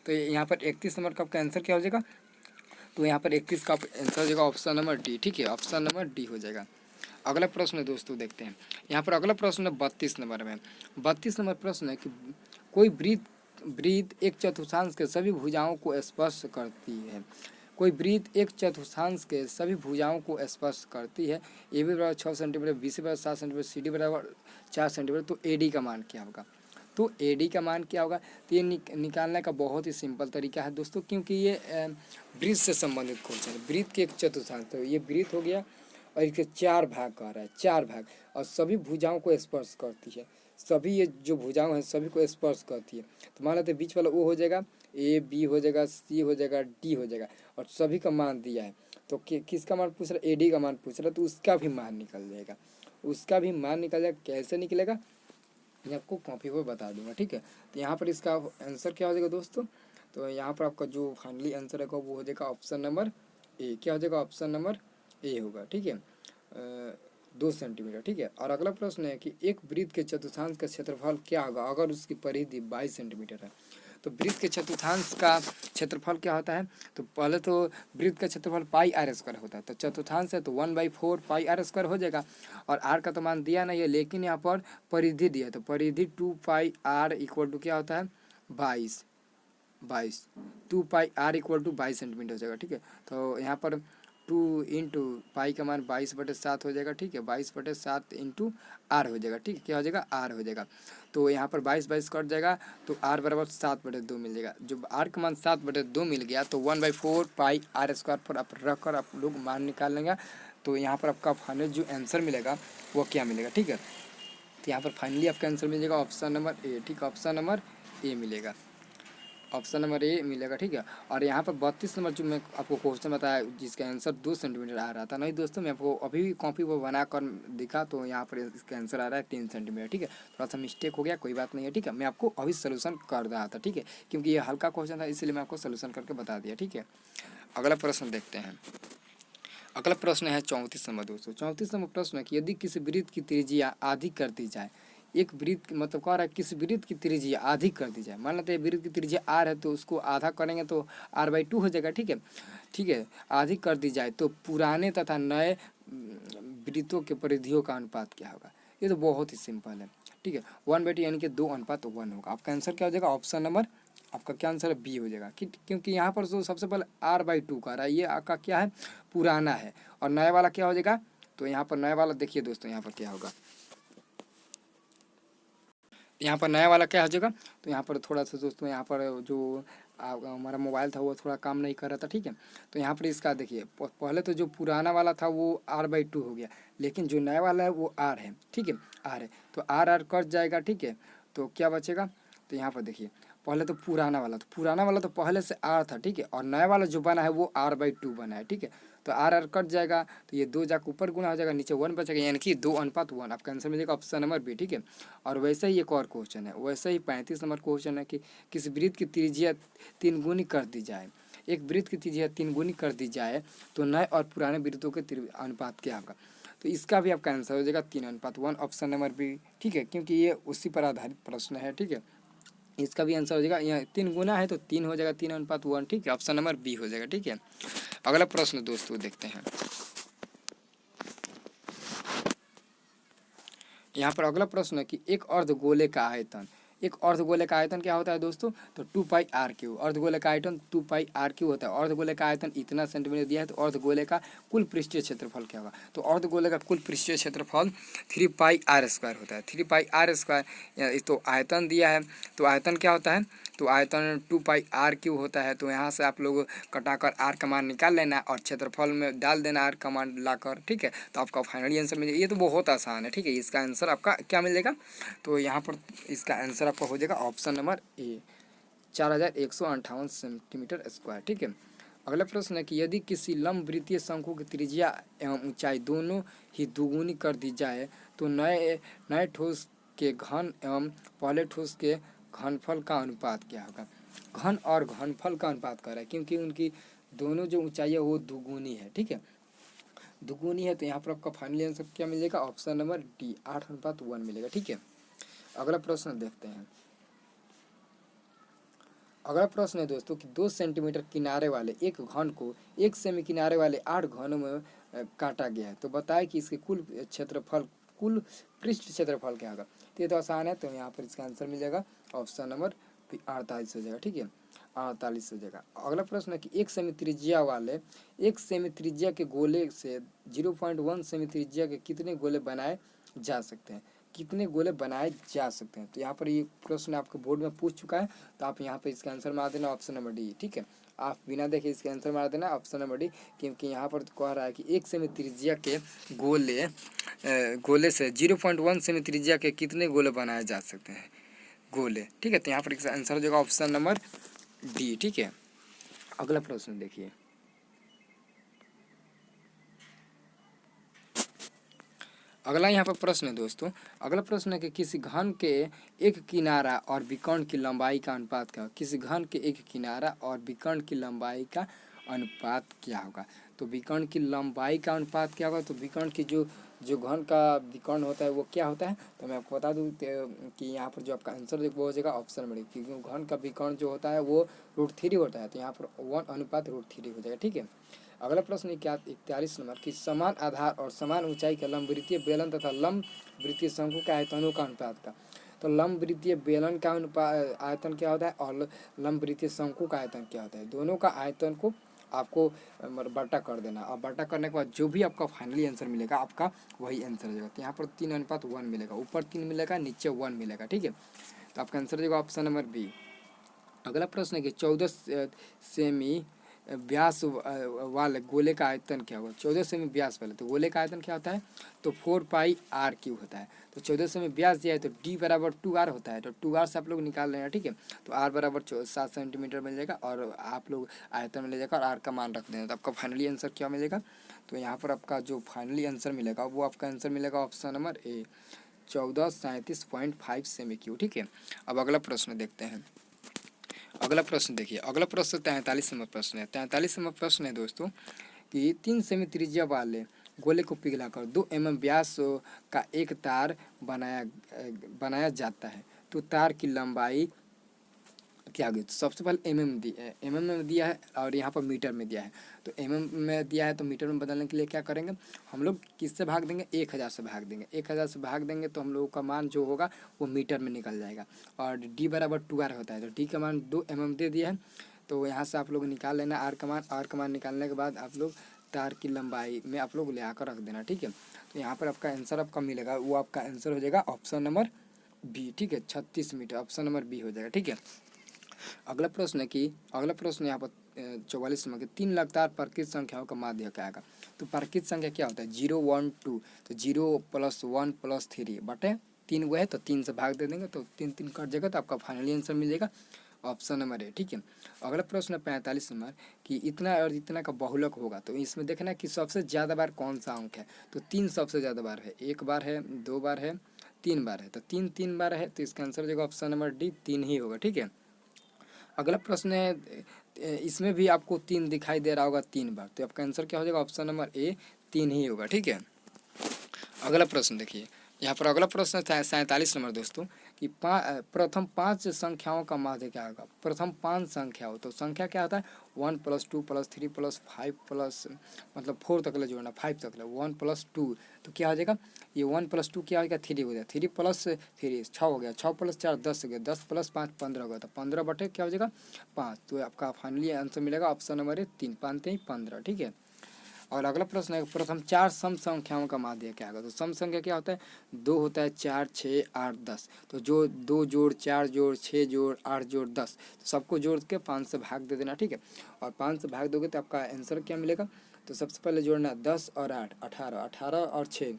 तो यहाँ पर 31 नंबर का आपका आंसर क्या हो जाएगा? तो यहाँ पर 31 का आंसर हो जाएगा ऑप्शन नंबर डी, ठीक है। ऑप्शन नंबर डी हो जाएगा। अगला प्रश्न दोस्तों देखते हैं। यहाँ पर अगला प्रश्न है 32 नंबर में। 32 नंबर प्रश्न है कि कोई वृत्त एक चतुर्थांश के सभी भुजाओं को स्पर्श करती है। कोई वृत्त एक चतुर्थांश के सभी भुजाओं को स्पर्श करती है। ए बी बराबर 6 सेंटीमीटर, बी सी बराबर 7 सेंटीमीटर, सी डी बराबर 4 सेंटीमीटर, तो ए डी का मान क्या होगा? तो ए डी का मान क्या होगा? तो ये निकालने का बहुत ही सिंपल तरीका है दोस्तों, क्योंकि ये वृत्त से संबंधित क्वेश्चन है। वृत्त के एक चतुर्थांश, तो ये वृत्त हो गया और इसके 4 भाग कह रहा है, 4 भाग, और सभी भुजाओं को स्पर्श करती है। सभी ये जो भुजाएं हैं सभी को स्पर्श करती है। तो मान लेते हैं बीच वाला ओ हो जाएगा, ए बी हो जाएगा, सी हो जाएगा, डी हो जाएगा, और सभी का मान दिया है। तो किसका मान पूछ रहा है? ए डी का मान पूछ रहा है, तो उसका भी मान निकल जाएगा, उसका भी मान निकल जाएगा। कैसे निकलेगा मैं आपको कॉपी पर बता दूंगा, ठीक है। तो यहाँ पर इसका आंसर क्या हो जाएगा दोस्तों? तो यहाँ पर आपका जो फाइनली आंसर है वो हो जाएगा ऑप्शन नंबर ए। क्या हो जाएगा? ऑप्शन नंबर ए होगा, ठीक है। 2 सेंटीमीटर, ठीक है। और अगला प्रश्न है कि एक वृत्त के चतुर्थांश का क्षेत्रफल क्या होगा अगर उसकी परिधि 22 सेंटीमीटर है। तो वृत्त के चतुर्थांश का क्षेत्रफल क्या होता है? तो पहले तो वृत्त का क्षेत्रफल पाई आर स्क्वायर होता है, तो चतुर्थांश है तो 1/4 पाई आर स्क्वायर हो जाएगा। और आर का तो मान दिया नहीं है, लेकिन यहाँ पर परिधि दिया है, तो परिधि 2 पाई आर इक्वल टू क्या होता है? 22 2 पाई आर इक्वल टू 22 सेंटीमीटर हो जाएगा, ठीक है। तो यहाँ पर 2 इंटू पाई का मान 22/7 हो जाएगा, ठीक है। 22/7 इंटू आर हो जाएगा, ठीक है। क्या हो जाएगा? आर हो जाएगा। तो यहाँ पर 22 कट जाएगा, तो आर बराबर 7/2 मिल जाएगा। जब आर का मान 7/2 मिल गया तो 1/4 पाई आर स्क्वायर पर आप रख कर आप लोग मान निकाल लेंगे। तो यहाँ पर आपका फाइनल जो आंसर मिलेगा वो क्या मिलेगा, ठीक है। तो यहाँ पर फाइनली आपका आंसर मिल जाएगा ऑप्शन नंबर ए, ठीक है। ऑप्शन नंबर ए मिलेगा, ऑप्शन नंबर ए मिलेगा, ठीक है। और यहाँ पर 32 नंबर जो मैं आपको क्वेश्चन बताया जिसका आंसर 2 सेंटीमीटर आ रहा था, नहीं दोस्तों मैं आपको अभी भी कॉपी पर बना कर दिखा, तो यहाँ पर इसका आंसर आ रहा है 3 सेंटीमीटर, ठीक है। थोड़ा सा मिस्टेक हो गया, कोई बात नहीं है, ठीक है। मैं आपको अभी सोल्यूशन कर रहा था, ठीक है, क्योंकि ये हल्का क्वेश्चन था इसलिए मैं आपको सोल्यूशन करके बता दिया, ठीक है। अगला प्रश्न देखते हैं। अगला प्रश्न है 34 नंबर दोस्तों। 34 नंबर प्रश्न है कि यदि किसी वृत्त की त्रिज्या आधी कर दी जाए, एक वृत्त मतलब कह रहा है किसी वृत्त की त्रिज्या आधी कर दी जाए, मान लेते हैं वृत्त की त्रिज्या आर है तो उसको आधा करेंगे तो r/2 हो जाएगा, ठीक है, ठीक है। आधी कर दी जाए तो पुराने तथा नए वृत्तों के परिधियों का अनुपात क्या होगा? ये तो बहुत ही सिंपल है, ठीक है। 1/2 यानी कि 2:1 होगा। आपका आंसर क्या हो जाएगा? ऑप्शन नंबर आपका क्या आंसर है? बी हो जाएगा, क्योंकि यहाँ पर जो सबसे पहले r/2 का रहा है, ये आपका क्या है? पुराना है। और नया वाला क्या हो जाएगा? तो यहाँ पर नया वाला देखिए दोस्तों, यहाँ पर क्या होगा, यहाँ पर नया वाला क्या हो जाएगा? तो यहाँ पर थोड़ा सा दोस्तों, यहाँ पर जो हमारा मोबाइल था वो थोड़ा काम नहीं कर रहा था, ठीक है। तो यहाँ पर इसका देखिए, पहले तो जो पुराना वाला था वो r/2 हो गया, लेकिन जो नया वाला है वो r है, ठीक है, r है। तो r कट जाएगा, ठीक है। तो क्या बचेगा? तो यहाँ पर देखिए, पहले तो पुराना वाला तो पहले से r था, ठीक है। और नया वाला जो बना है वो r/2 बना है, ठीक है। तो r कट जाएगा, तो ये 2 जाकर ऊपर गुना हो जाएगा, नीचे 1 बचेगा, यानी कि 2:1। आपका आंसर मिलेगा ऑप्शन नंबर बी, ठीक है। और वैसे ही एक और क्वेश्चन है, वैसे ही 35 नंबर क्वेश्चन है कि किसी वृत्त की त्रिज्या 3 गुनी कर दी जाए, एक वृत्त की त्रिज्या 3 गुनी कर दी जाए तो नए और पुराने वृत्तों के अनुपात क्या होगा? तो इसका भी आपका आंसर हो जाएगा 3:1, ऑप्शन नंबर बी, ठीक है, क्योंकि ये उसी पर आधारित प्रश्न है, ठीक है। इसका भी आंसर हो जाएगा, यहाँ 3 गुना है तो 3 हो जाएगा, 3:1, ठीक है। ऑप्शन नंबर बी हो जाएगा, ठीक है। अगला प्रश्न दोस्तों देखते हैं। यहाँ पर अगला प्रश्न है कि एक अर्धगोले का आयतन, एक अर्धगोले का आयतन क्या होता है दोस्तों? तो 2πr3। अर्धगोले का आयतन 2πr3 होता है। अर्धगोले का आयतन इतना सेंटीमीटर दिया है, तो अर्धगोले का कुल पृष्ठीय क्षेत्रफल क्या होगा? तो अर्धगोले का कुल पृष्ठीय क्षेत्रफल 3πr² होता है। 3πr², तो आयतन दिया है, तो आयतन क्या होता है? तो आयतन 2πr³ होता है। तो यहाँ से आप लोग कटाकर r का मान निकाल लेना और क्षेत्रफल में डाल देना r का मान लाकर, ठीक है। तो आपका फाइनली आंसर मिल जाएगा। ये तो बहुत आसान है, ठीक है। इसका आंसर आपका क्या मिल जाएगा? तो यहाँ पर इसका आंसर आपका हो जाएगा option number A, 4158 centimetre square, ठीक है। अगला प्रश्न है कि यदि किसी लंबवृत्तीय शंकु की त्रिज्या एवं ऊंचाई दोनों ही दुगुनी कर दी जाए तो नए नए ठोस के घन एवं पहले ठोस के घनफल का अनुपात क्या होगा? घन और घनफल का अनुपात कर रहा है, क्योंकि उनकी दोनों जो ऊंचाई है वो दुगुनी है, ठीक है, दुगुनी है। तो यहाँ पर आपका फाइनल आंसर क्या मिलेगा? ऑप्शन नंबर डी, 8:1 मिलेगा, ठीक है। अगला प्रश्न देखते हैं। अगला प्रश्न है दोस्तों कि 2 सेंटीमीटर किनारे वाले एक घन को 1 सेमी किनारे वाले 8 घनों में काटा गया है, तो बताएं कि इसके कुल क्षेत्रफल, कुल पृष्ठ क्षेत्रफल क्या होगा? तो ये तो आसान है, तो यहाँ पर इसका आंसर मिल जाएगा ऑप्शन नंबर 48 हो जाएगा, ठीक है, 48 हो जाएगा। अगला प्रश्न है कि 1 सेमी त्रिज्या वाले 1 सेमी त्रिज्या के गोले से 0.1 सेमी त्रिज्या के कितने गोले बनाए जा सकते हैं? कितने गोले बनाए जा सकते हैं? तो यहाँ पर ये प्रश्न आपके बोर्ड में पूछ चुका है, तो आप यहाँ पे इसका आंसर मार देना ऑप्शन नंबर डी, ठीक है। आप बिना देखे इसका आंसर मार देना ऑप्शन नंबर डी, क्योंकि यहाँ पर कह रहा है कि 1 सेमी त्रिज्या के गोले से 0.1 सेमी त्रिज्या के कितने गोले बनाए जा सकते हैं गोले, ठीक है। तो यहाँ पर इसका आंसर हो जाएगा ऑप्शन नंबर डी, ठीक है। अगला प्रश्न देखिए। अगला यहाँ पर प्रश्न है दोस्तों, अगला प्रश्न है कि किसी घन के एक किनारा और विकर्ण की लंबाई का अनुपात क्या होगा? किसी घन के एक किनारा और विकर्ण की लंबाई का अनुपात क्या होगा? तो विकर्ण की लंबाई का अनुपात क्या होगा, तो विकर्ण की जो जो घन का विकर्ण होता है वो क्या होता है, तो मैं आपको बता दूं कि यहाँ पर जो आपका आंसर वो हो जाएगा ऑप्शन नंबर, क्योंकि घन का विकर्ण जो होता है वो √3 होता है, तो यहाँ पर 1:√3 हो जाएगा। ठीक है। अगला प्रश्न 41 नंबर कि समान आधार और समान ऊंचाई के लंब वृत्तीय बेलन तथा लंब वृत्तीय शंकु के आयतनों का अनुपात का, तो लंब वृत्तीय बेलन का आयतन क्या होता है और लंब वृत्तीय शंकु का आयतन क्या होता है, दोनों का आयतन को आपको बटा कर देना, और बटा करने के बाद जो भी आपका फाइनली आंसर मिलेगा आपका वही आंसर हो जाएगा। तो यहाँ पर 3:1 मिलेगा, ऊपर 3 मिलेगा, नीचे 1 मिलेगा। ठीक है, तो आपका आंसर हो जाएगा ऑप्शन नंबर बी। अगला प्रश्न है कि 14 सेमी व्यास वाले गोले का आयतन क्या होगा, 14 सेमी व्यास वाले, तो गोले का आयतन क्या होता है, तो 4πr³ होता है। तो 14 सेमी व्यास दिया है तो d बराबर 2r होता है, तो 2r से आप लोग निकाल लेना। ठीक है, तो r बराबर 7 सेंटीमीटर मिल जाएगा और आप लोग आयतन मिल जाएगा और r का मान रख देना, तो आपका फाइनली आंसर क्या मिलेगा, तो यहाँ पर आपका जो फाइनली आंसर मिलेगा वो आपका आंसर मिलेगा option number A 1437.5 semi cube. ठीक है, अब अगला प्रश्न देखते हैं। अगला प्रश्न देखिए, अगला प्रश्न 43 नंबर प्रश्न है। 43 नंबर प्रश्न है दोस्तों कि 3 सेमी त्रिज्या वाले गोले को पिघलाकर 2 mm व्यास का एक तार बनाया जाता है, तो तार की लंबाई क्या होगी, तो सबसे पहले mm में दिया है और यहाँ पर मीटर में दिया है, तो mm में दिया है तो मीटर में बदलने के लिए क्या करेंगे हम लोग, किससे भाग देंगे, 1000 से भाग देंगे। 1000 से भाग देंगे तो हम लोगों का मान जो होगा वो मीटर में निकल जाएगा, और d बराबर 2r होता है, तो d का मान 2 mm दे दिया है, तो यहाँ से आप लोग निकाल लेना r का मान निकालने के बाद आप लोग तार की लंबाई में आप लोग ले आकर रख देना। ठीक है, तो यहाँ पर आपका आंसर आपका मिलेगा, वो आपका आंसर हो जाएगा ऑप्शन नंबर बी। ठीक है, 36 मीटर, ऑप्शन नंबर बी हो जाएगा। ठीक है, अगला प्रश्न है कि अगला प्रश्न यहाँ पर 44 नंबर के 3 लगातार प्राकृत संख्याओं का माध्य क्या आएगा, तो प्राकृत संख्या क्या होता है, 0 1 2, तो 0 + 1 + 3 बटे 3 वो है, तो 3 से भाग दे देंगे तो 3 3 कट जाएगा, तो आपका फाइनली आंसर मिल जाएगा ऑप्शन नंबर ए। ठीक है, अगला प्रश्न है 45 नंबर कि इतना और इतना का बहुलक होगा, तो इसमें देखना कि सबसे ज़्यादा बार कौन सा अंक है, तो 3 सबसे ज़्यादा बार है, 1 बार है, 2 बार है, 3 बार है, तो 3 3 बार है, तो इसका आंसर हो जाएगा ऑप्शन नंबर डी, 3 ही होगा। ठीक है, अगला प्रश्न है इसमें भी आपको 3 दिखाई दे रहा होगा 3 बार, तो आपका आंसर क्या हो जाएगा ऑप्शन नंबर ए, 3 ही होगा। ठीक है, अगला प्रश्न देखिए, यहाँ पर अगला प्रश्न था 47 नंबर दोस्तों कि प्रथम 5 संख्याओं का माध्य क्या होगा, प्रथम 5 संख्याओं, तो संख्या क्या होता है 1 + 2 + 3 + 5 प्लस मतलब 4 तक ले जोड़ना, 5 तक ले, 1 + 2, तो क्या हो जाएगा, ये 1 + 2 क्या हो गया 3 हो गया, 3 + 3 6 हो गया, 6 + 4 10 हो गया, 10 + 5 15 हो गया, तो 15 बटे क्या हो जाएगा 5, तो आपका फाइनली आंसर मिलेगा ऑप्शन नंबर ए 3, 5 3 15। ठीक है, और अगला प्रश्न है प्रथम 4 सम संख्याओं का माध्य क्या होगा, तो सम संख्या क्या होता है 2 होता है, 4 6 8 10, तो जो 2 जोड़ 4 जोड़ 6 जोड़ 8 जोड़ 10, तो सबको जोड़ के 5 से भाग दे देना। ठीक है, और 5 से भाग दोगे तो आपका आंसर क्या मिलेगा, तो सबसे पहले जोड़ना 10 और 8 18, 18 और 6,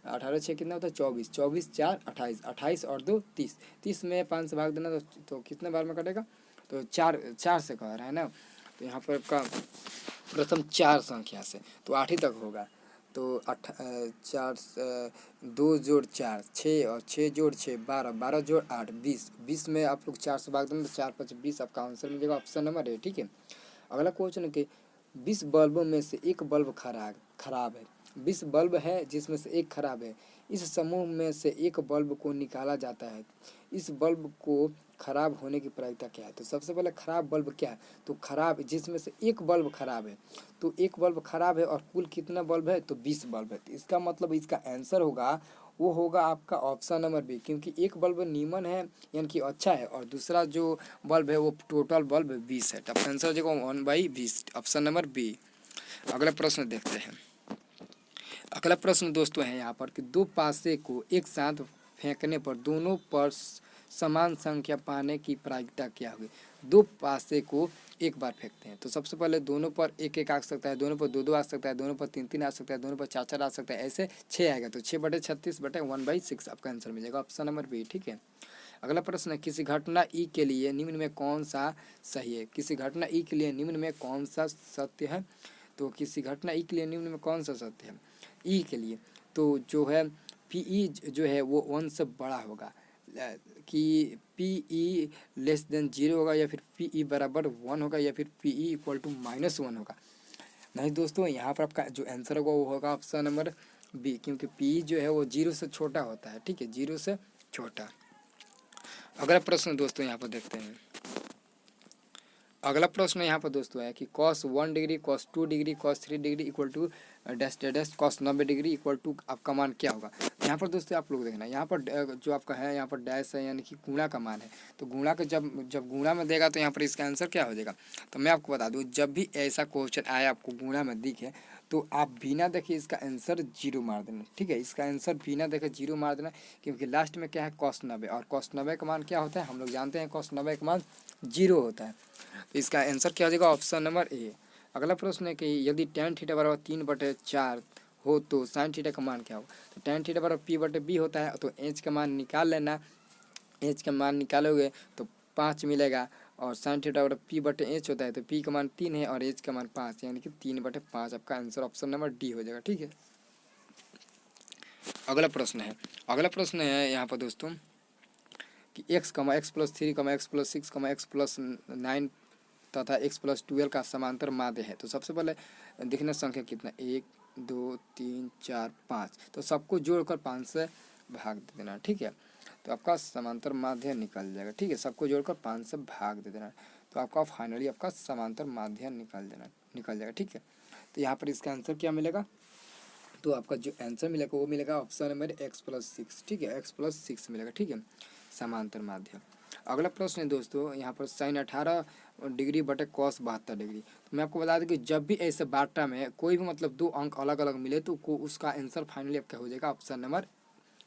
18 6 कितना होता है 24, 24 4 28, 28 और 2 30, 30 में 5 से भाग देना तो कितने बार में कटेगा, तो 4 से कह रहा है ना, तो यहाँ पर आपका प्रथम 4 संख्या से तो 8 ही तक होगा, तो 4 2 जोड़ 4 6 और 6 जोड़ 6 12, 12 जोड़ 8 20, 20 में आप लोग 4 से भाग देंगे तो 4 5 20, आपका आंसर मिलेगा ऑप्शन नंबर ए। ठीक है, अगला क्वेश्चन है कि 20 बल्बों में से एक बल्ब खराब है, 20 बल्ब है जिसमें से एक खराब है, इस समूह में से एक बल्ब को निकाला जाता है, इस बल्ब को खराब होने की प्रायिकता क्या है, तो सबसे पहले खराब बल्ब क्या है, तो खराब जिसमें से एक बल्ब खराब है, तो एक बल्ब खराब है और कुल कितना बल्ब है, तो 20 बल्ब है, तो इसका मतलब इसका आंसर होगा वो होगा आपका ऑप्शन नंबर बी, क्योंकि एक बल्ब नीमन है यानी कि अच्छा है और दूसरा जो बल्ब है वो टोटल बल्ब 20 है, तो आंसर हो जाएगा 1/20, ऑप्शन नंबर बी। अगला प्रश्न देखते हैं। अगला प्रश्न दोस्तों है यहाँ पर कि 2 पासे को एक साथ फेंकने पर दोनों पर समान संख्या पाने की प्रायिकता क्या होगी, 2 पासे को एक बार फेंकते हैं तो सबसे पहले दोनों पर 1 1 आ सकता है, दोनों पर 2 2 आ सकता है, दोनों पर 3 3 आ सकता है, दोनों पर 4 4 आ सकता है, ऐसे 6 आएगा, तो 6/36/1/6 आपका आंसर मिलेगा ऑप्शन नंबर बी। ठीक है, अगला प्रश्न है किसी घटना ई के लिए निम्न में कौन सा सही है, किसी घटना ई के लिए निम्न में कौन सा सत्य है, तो किसी घटना ई के लिए निम्न में कौन सा सत्य है, ई के लिए तो जो है पी ई जो है वो 1 से बड़ा होगा, कि पी ई -0 होगा, या फिर पी ई बराबर 1 होगा, या फिर पी ई = -1 होगा, नहीं दोस्तों, यहाँ पर आपका जो आंसर होगा वो होगा ऑप्शन नंबर बी, क्योंकि पी जो है वो 0 से छोटा होता है। ठीक है, 0 से छोटा। अगला प्रश्न दोस्तों यहाँ पर देखते हैं। अगला प्रश्न यहाँ पर दोस्तों है कि cos 1 degree, cos 2 degree, cos 3 degree equal to dash dash cos 90 degree equal to आपका मान क्या होगा। यहाँ पर दोस्तों आप लोग देखना, यहाँ पर जो आपका है यहाँ पर डैश है, यानी कि गुणा का मान है। तो गुणा का जब गुणा में देगा तो यहाँ पर इसका आंसर क्या हो जाएगा। तो मैं आपको बता दूँ, जब भी ऐसा क्वेश्चन आए आपको गुणा में दिखे तो आप बिना देखे इसका आंसर 0 मार देना। ठीक है, इसका आंसर बिना देखे 0 मार देना, क्योंकि लास्ट में क्या है cos 90, और cos 90 का मान क्या होता है हम लोग जानते हैं, cos 90 का मान 0 होता है। तो इसका आंसर क्या हो जाएगा, ऑप्शन नंबर ए। अगला प्रश्न है कि यदि tan थीटा बराबर 3/4 हो तो sin थीटा का मान क्या होगा। तो tan थीटा बराबर p/b होता है, तो एच का मान निकाल लेना। एच का मान निकालोगे तो 5 मिलेगा, और sin थीटा बराबर p/h होता है, तो p का मान 3 है और h का मान 5, यानी कि 3/5 आपका आंसर ऑप्शन नंबर डी हो जाएगा। ठीक है, अगला प्रश्न है यहाँ पर दोस्तों कि x, x+3, x+6, x+9 तथा x+12 का समांतर माध्य है। तो सबसे पहले देखना संख्या कितना, 1 2 3 4 5, तो सबको जोड़कर 5 से भाग दे देना। ठीक है, तो आपका समांतर माध्य निकल जाएगा। ठीक है, सबको जोड़कर 5 से भाग दे देना, तो आपका फाइनली आपका समांतर माध्य निकल जाएगा। ठीक है, तो यहाँ पर इसका आंसर क्या मिलेगा, तो आपका जो आंसर मिलेगा वो मिलेगा ऑप्शन नंबर x+6। ठीक है, x+6 मिलेगा। ठीक है, समांतर माध्य। अगला प्रश्न है दोस्तों यहाँ पर sin 18 डिग्री बटे cos 72 डिग्री। तो मैं आपको बता दूं कि जब भी ऐसे बाटा में कोई भी मतलब 2 अंक अलग अलग मिले तो उसका आंसर फाइनली क्या हो जाएगा, ऑप्शन नंबर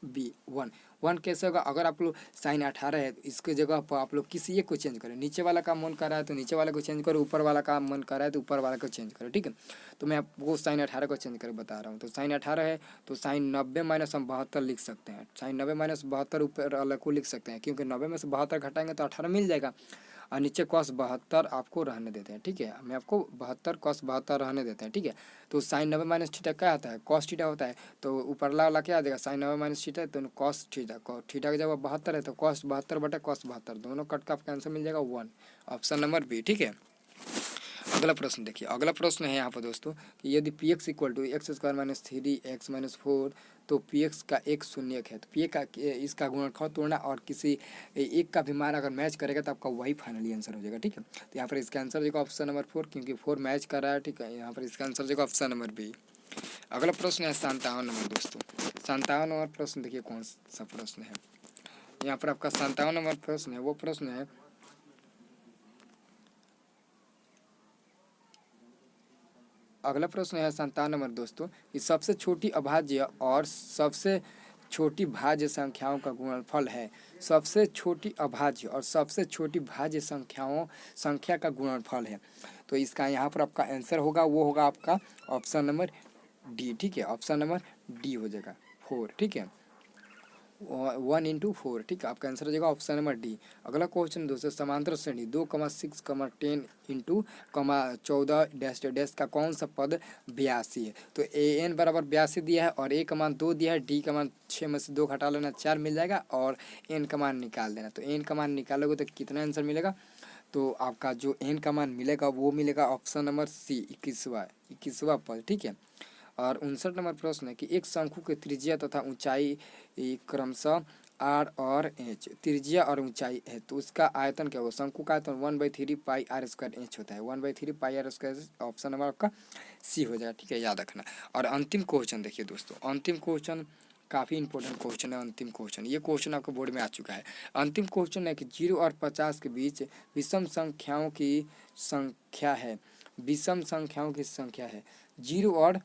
बी 1 कैसे होगा, अगर आप लोग sin 18 है तो इसके जगह पर आप लोग किसी एक को चेंज करें। नीचे वाला का मन कर रहा है तो नीचे वाले को चेंज करो, ऊपर वाला का मन कर रहा है तो ऊपर वाला को चेंज करो। ठीक है, तो मैं आपको sin 18 को चेंज करके बता रहा हूँ। तो sin 18 है तो sin 90 माइनस हम 72 लिख सकते हैं। sin 90 माइनस 72 ऊपर वाले को लिख सकते हैं, क्योंकि 90 में से 72 घटाएंगे तो 18 मिल जाएगा, और नीचे cos 72 आपको रहने देते हैं। ठीक है, मैं आपको 72 cos 72 रहने देते हैं। ठीक है, तो sin 90 माइनस थीटा क्या आता है, cos थीटा होता है, तो ऊपरला वाला क्या आ जाएगा, sin 90 माइनस थीटा, तो cos थीटा, थीटा की जगह 72 है तो cos 72 बटे cos 72, दोनों कट का आपका आंसर मिल जाएगा 1, ऑप्शन नंबर बी। ठीक है, अगला प्रश्न देखिए। अगला प्रश्न है यहाँ पर दोस्तों कि यदि P X equal to x² minus 3x minus 4, तो पी एक्स का एक शून्यक है, तो पी का इसका गुणनखंड तोड़ना और किसी एक का भी मान अगर मैच करेगा तो आपका वही फाइनली आंसर हो जाएगा। ठीक है, तो यहाँ पर इसका आंसर हो जाएगा ऑप्शन नंबर 4, क्योंकि 4 मैच कर रहा है। ठीक है, यहाँ पर इसका आंसर हो जाएगा ऑप्शन नंबर बी। अगला प्रश्न है 57 नंबर दोस्तों। 57 नंबर प्रश्न देखिए कौन सा प्रश्न है। यहाँ पर आपका 57 नंबर प्रश्न है, वो प्रश्न है अगला प्रश्न है 57 नंबर दोस्तों कि सबसे छोटी अभाज्य और सबसे छोटी भाज्य संख्याओं का गुणनफल है। सबसे छोटी अभाज्य और सबसे छोटी भाज्य संख्या का गुणनफल है। तो इसका यहाँ पर आपका आंसर होगा वो होगा आपका ऑप्शन नंबर डी। ठीक है, ऑप्शन नंबर डी हो जाएगा 4। ठीक है, 1 × 4। ठीक है, आपका आंसर हो जाएगा ऑप्शन नंबर डी। अगला क्वेश्चन दोस्तों, समांतर श्रेणी 2,6, 10 इंटू 14 डैश डैश का कौन सा पद 82 है। तो ए एन बराबर 82 दिया है और ए का मान 2 दिया है, डी का मान 6 में से 2 घटा लेना 4 मिल जाएगा, और एन का मान निकाल देना। तो एन का मान निकालोगे तो कितना आंसर मिलेगा, तो आपका जो एन का मान मिलेगा वो मिलेगा ऑप्शन नंबर सी 21वां पद। ठीक है, और 59 नंबर प्रश्न है कि एक शंकु की त्रिज्या तथा ऊंचाई क्रमशः आर और एच, त्रिज्या और ऊंचाई है, तो उसका आयतन क्या होगा। शंकु का आयतन 1/3 पाई आर स्क्वायर एच होता है, 1/3 पाई आर स्क्वायर, ऑप्शन नंबर आपका सी हो जाएगा। ठीक है, याद रखना। और अंतिम क्वेश्चन देखिए दोस्तों, अंतिम क्वेश्चन काफ़ी इंपॉर्टेंट क्वेश्चन है। अंतिम क्वेश्चन, ये क्वेश्चन आपको बोर्ड में आ चुका है। अंतिम क्वेश्चन है कि 0 और 50 के बीच विषम संख्याओं की संख्या है। विषम संख्याओं की संख्या है 0 और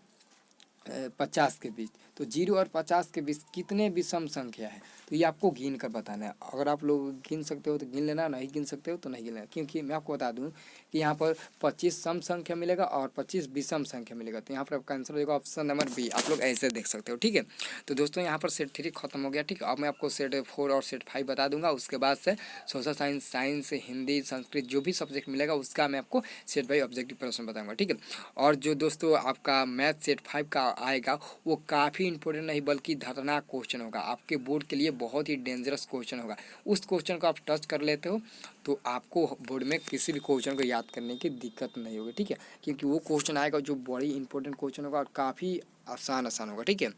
50 के बीच। तो 0 और 50 के बीच कितने विषम संख्या है, तो ये आपको गिन कर बताना है। अगर आप लोग गिन सकते हो तो गिन लेना, नहीं गिन सकते हो तो नहीं गिन लेना, क्योंकि मैं आपको बता दूं कि यहाँ पर 25 सम संख्या मिलेगा और 25 विषम संख्या मिलेगा। तो यहाँ पर आपका आंसर हो जाएगा ऑप्शन नंबर बी, आप लोग ऐसे देख सकते हो। ठीक है, तो दोस्तों यहाँ पर सेट 3 खत्म हो गया। ठीक है, अब मैं आपको सेट 4 और सेट 5 बता दूंगा। उसके बाद से social science, science, Hindi, Sanskrit जो भी सब्जेक्ट मिलेगा उसका मैं आपको सेट बाई ऑब्जेक्टिव प्रश्न बताऊँगा। ठीक है, और जो दोस्तों आपका मैथ सेट 5 का आएगा वो काफ़ी इंपॉर्टेंट नहीं बल्कि खतरनाक क्वेश्चन होगा, आपके बोर्ड के लिए बहुत ही डेंजरस क्वेश्चन होगा। उस क्वेश्चन को आप टच कर लेते हो तो आपको बोर्ड में किसी भी क्वेश्चन को याद करने की दिक्कत नहीं होगी, ठीक है, क्योंकि वो क्वेश्चन आएगा जो बड़ी इंपॉर्टेंट क्वेश्चन होगा और काफ़ी आसान होगा, ठीक है।